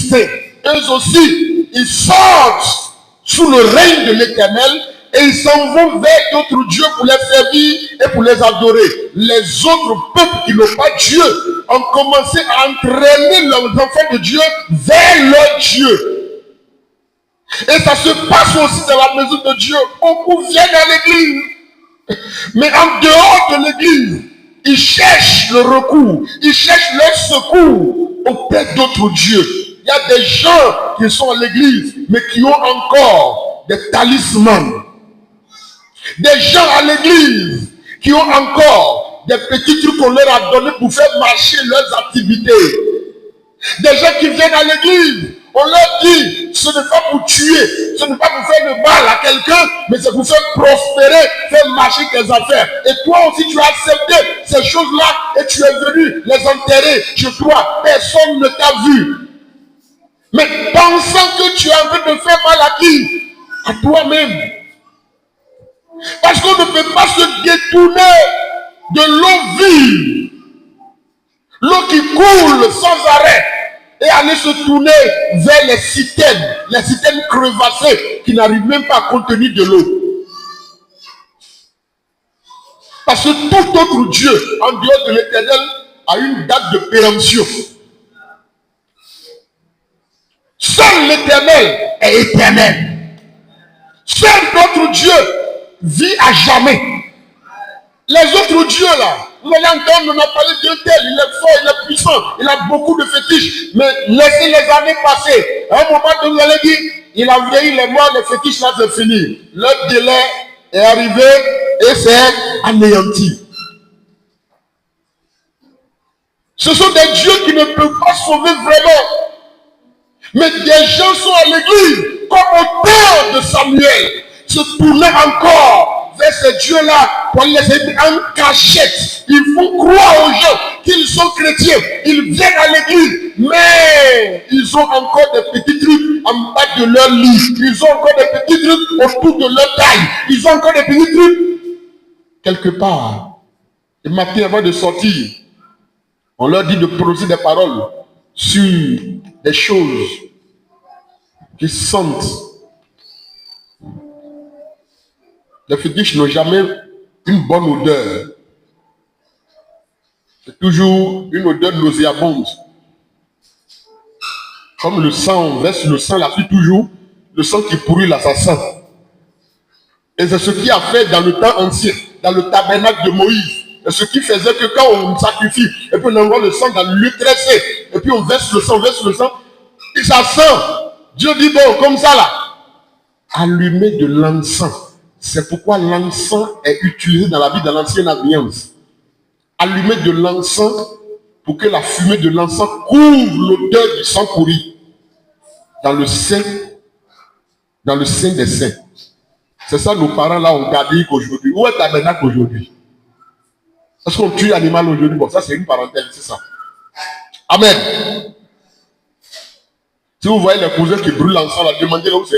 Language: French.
distincts. Eux aussi, ils sortent sous le règne de l'Éternel et ils s'en vont vers d'autres dieux pour les servir et pour les adorer. Les autres peuples qui n'ont pas Dieu ont commencé à entraîner leurs enfants de Dieu vers leur Dieu. Et ça se passe aussi dans la maison de Dieu. Beaucoup viennent à l'église, mais en dehors de l'église, ils cherchent le recours, ils cherchent leur secours auprès d'autres dieux. Il y a des gens qui sont à l'église, mais qui ont encore des talismans. Des gens à l'église qui ont encore des petits trucs qu'on leur a donnés pour faire marcher leurs activités. Des gens qui viennent à l'église, on leur dit, ce n'est pas pour tuer, ce n'est pas pour faire le mal à quelqu'un, mais c'est pour faire prospérer, faire marcher tes affaires. Et toi aussi, tu as accepté ces choses-là et tu es venu les enterrer chez toi. Personne ne t'a vu. Mais pensant que tu es en train de faire mal à qui? À toi-même. Parce qu'on ne peut pas se détourner de l'eau vive, l'eau qui coule sans arrêt, et aller se tourner vers les citernes crevassées qui n'arrivent même pas à contenir de l'eau. Parce que tout autre Dieu, en dehors de l'Éternel, a une date de péremption. Seul l'Éternel est éternel. Seul notre Dieu vit à jamais. Les autres dieux là, vous allez entendre, on a parlé d'un tel, il est fort, il est puissant, il a beaucoup de fétiches, mais laissez les années passer. À un moment donné, vous allez dire, il a vieilli, il est mort, les fétiches là c'est fini. Le délai est arrivé et c'est anéanti. Ce sont des dieux qui ne peuvent pas sauver vraiment. Mais des gens sont à l'église, comme au temps de Samuel, se tourner encore vers ces dieux-là pour les aider en cachette. Ils font croire aux gens qu'ils sont chrétiens. Ils viennent à l'église, mais ils ont encore des petits trucs en bas de leur lit. Ils ont encore des petits trucs autour de leur taille. Ils ont encore des petits trucs quelque part. Le matin avant de sortir, on leur dit de prononcer des paroles sur des choses qui sentent. Les fétiches n'ont jamais une bonne odeur. C'est toujours une odeur nauséabonde. Comme le sang, on verse le sang là-dessus toujours, le sang qui pourrit l'assassin. Et c'est ce qui a fait dans le temps ancien, dans le tabernacle de Moïse. Et ce qui faisait que quand on sacrifie, et puis on envoie le sang dans le lieu tressé, et puis on verse le sang, et ça sent. Dieu dit, bon, comme ça là, allumer de l'encens. C'est pourquoi l'encens est utilisé dans la vie de l'ancienne alliance. Allumer de l'encens pour que la fumée de l'encens couvre l'odeur du sang pourri dans le sein des saints. C'est ça nos parents là ont gardé aujourd'hui. Où est ta tabernacle aujourd'hui? Est-ce qu'on tue l'animal aujourd'hui? Bon, ça c'est une parenthèse, c'est ça. Amen. Si vous voyez les cousins qui brûlent l'encens, demandez là où c'est.